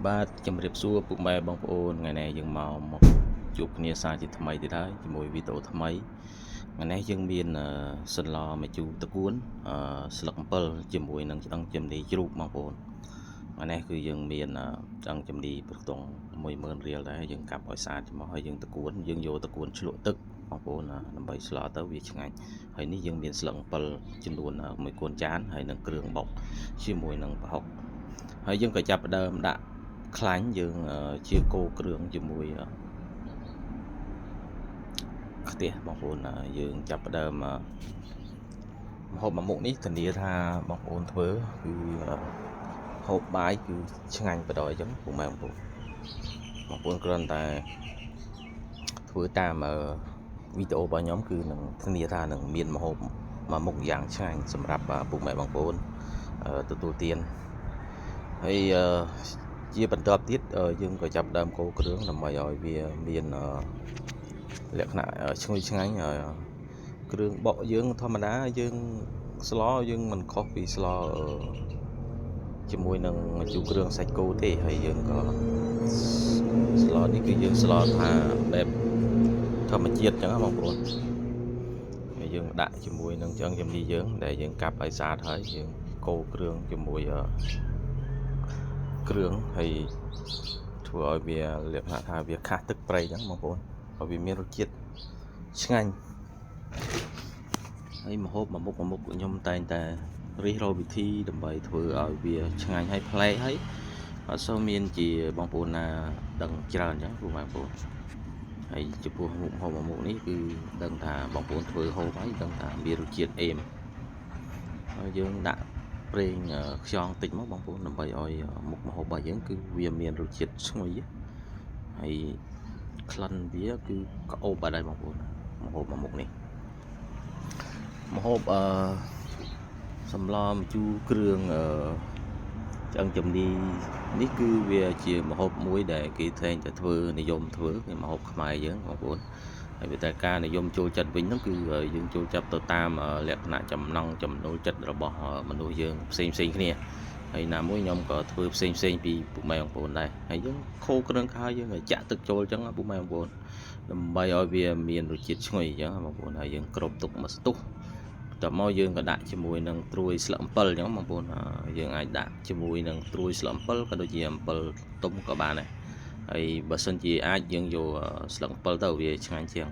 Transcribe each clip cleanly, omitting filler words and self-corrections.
បាទជំរាបសួរពុកម៉ែបងប្អូនថ្ងៃនេះយើងមកជួបគ្នាសារជាថ្មីទៀតហើយជាមួយវីដេអូថ្មីថ្ងៃនេះយើងមានសិនឡមកជូរតកួនស្លឹកអំពិលជាមួយនឹងឆ្អឹងជំនីជ្រូកបងប្អូនថ្ងៃនេះគឺយើងមានឆ្អឹងជំនីប្រទង 10000 រៀលដែរយើងកាប់ឲ្យស្អាតមកហើយយើងតកួនយើងយកតកួនឆ្លក់ទឹកបងប្អូនដើម្បីស្លទៅវាឆ្ងាញ់ហើយនេះយើងមានស្លឹកអំពិលចំនួន1 កូនចានហើយនឹងគ្រឿងបុកជាមួយនឹងប្រហុកហើយយើងក៏ចាប់ផ្ដើមដាក់ខ្លាញ់យើងជាគោគ្រឿងជាមួយខ្ទះបងប្អូនយើងចាប់ផ្ដើមម្ហូបមួយមុខនេះធានាថាបងប្អូនធ្វើគឺហូបបាយគឺឆ្ងាញ់បដ អញ្ចឹងពុកម៉ែបងប្អូនគ្រាន់តែធ្វើតាមវីដេអូរបស់ខ្ញុំគឺនឹងធានាថានឹងមានម្ហូបមួយមុខយ៉ាងឆ្ងាញ់សម្រាប់ពុកម៉ែបងប្អូនទទួលទានហើយជាបន្តទៀតយើងក៏ចាប់ដើមកូរគ្រឿងដើម្បីឲ្យវាមានលក្ខណៈឈ្ងុយឆ្ងាញ់គ្រឿងបកយើងធម្មតាយើងស្លយើងមិនខុសពីស្លជាមួយនឹងជូរគ្រឿងសាច់គោទេហើយយើងក៏ស្លនេះគឺយើងស្លថាបែបធម្មជាតិអញ្ចឹងបងប្អូនហើយយើងដាក់ជាមួយនឹងឆ្អឹងជំនីយើងដែលយើងកាប់ឲ្យស្អាតហើយយើងកូរគ្រឿងជាមួយគ្រឿងហើយធ្វើឲ្យវាលក្ខណៈថាវាខាស់ទឹកប្រៃអញ្ចឹងបងប្អូនឲ្យវាមានរសជាតិឆ្ងាញ់ហើយម្ហូបមួយមុខខ្ញុំតែងតែរិះរកវិធីដើម្បីធ្វើឲ្យវាឆ្ងាញ់ហើយប្លែកហើយអត់សូវមានជាបងប្អូនណាដឹងច្រើនអញ្ចឹងបងប្អូនហើយចំពោះម្ហូបមួយមុខនេះគឺដឹងថាបងប្អូនធ្វើហូបហើយដឹងថាមានរសជាតិអេមហើយយើងដាក់ប្រេងខ្យងតិចមកបងប្អូនដើម្បីឲ្យមុខម្ហូបរបស់យើងគឺវាមានរសជាតិឈ្ងុយហើយក្លិនវាគឺក្អូបបាត់ហើយបងប្អូនម្ហូបមួយមុខនេះម្ហូបសម្លម្ជូរគ្រឿងឆ្អឹងជំនីនេះគឺវាជាម្ហូបមួយដែលគេតែងតែធ្វើនិយមធ្វើគឺម្ហូបខ្មែរយើងបងប្អូនហើយវាតែការនិយមចូលចិត្តវិញហ្នឹងគឺយើងចូលចិត្តទៅតាមលក្ខណៈចំណង់ចំណូលចិត្តរបស់មនុស្សយើងផ្សេងគ្នាហើយណាមួយខ្ញុំក៏ធ្វើផ្សេងពីពុកម៉ែបងប្អូនដែរហើយយើងខូរគ្រឿងខើយើងចាក់ទឹកចូលអញ្ចឹងពុកម៉ែបងប្អូនដើម្បីឲ្យវាមានរសជាតិឈ្ងុយអញ្ចឹងបងប្អូនហើយយើងគ្របទុកមួយស្ទុះតមកយើងក៏ដាក់ជាមួយនឹងត្រួយស្លឹកអំពិលអញ្ចឹងបងប្អូនយើងអាចដាក់ជាមួយនឹងត្រួយស្លឹកអំពិលក៏ដូចជាអំពិលទុំក៏បានដែរហើយបើសិនជាអាចយើងយកស្លឹកអំពិលទៅវាឆ្ងាញ់ជាង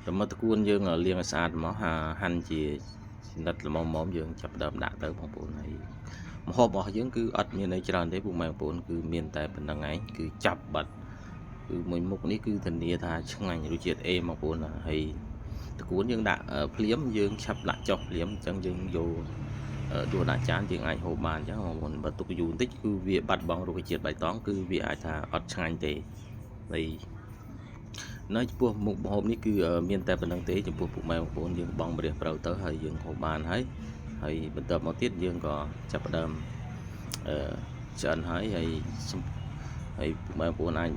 តែមកតកួនយើងលាងឲ្យស្អាតមកហាន់ជាចំណិតល្មមយើងចាប់ដើមដាក់ទៅបងប្អូនហើយម្ហូបរបស់យើងគឺអត់មានអីច្រើនទេពុកម៉ែបងប្អូនគឺមានតែប៉ុណ្្នឹងឯងគឺចាប់បាត់គឺមួយមុខនេះគឺធានាថាឆ្ងាញ់រសជាតិអេបងប្អូនហើយតកួនយើងដាក់ភ្លាមយើងឆាប់ដាក់ចុះភ្លាមអញ្ចឹងយើងយកដួសដាក់ចានយើងអាចហូបបានអញ្ចឹងបងប្អូនបើទុកយូរបន្តិចគឺវាបាត់បង់រុក្ខជាតិបៃតងគឺវាអាចថាអត់ឆ្ងាញ់ទេហើយនៅចំពោះមុខម្ហូបនេះគឺមានតែប៉ុណ្្នឹងទេចំពោះពុកម៉ែបងប្អូនយើងបងម្រះប្រៅទៅហើយយើងហូបបានហើយបន្តមកទៀតយើងក៏ចាប់ផ្ដើមឆ្អិនហើយពុកម៉ែបងប្អូនអាច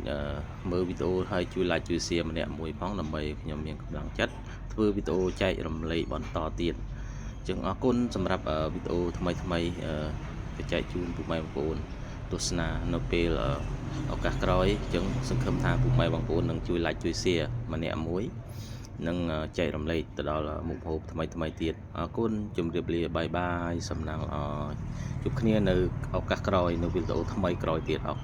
មើលវីដេអូហើយជួយ like ជួយ share ម្នាក់មួយផងដើម្បីខ្ញុំមានកម្លាំងចិត្តធ្វើវីដេអូចែករំលែកបន្តទៀតអញ្ចឹងអរគុណសម្រាប់វីដេអូថ្មីទៅចែកជូនពុកម៉ែបងប្អូនទស្សនានៅពេលឱកាសក្រោយអញ្ចឹងសង្ឃឹមថាពុកម៉ែបងប្អូននឹងជួយ like ជួយ share ម្នាក់មួយនឹងចែករំលែកទៅដល់មុខម្ហូបថ្មីទៀតអរគុណជម្រាបលាបាយបាយសំណាងជួបគ្នានៅឱកាសក្រោយនៅវីដេអូថ្មីក្រោយទៀតអរគុណ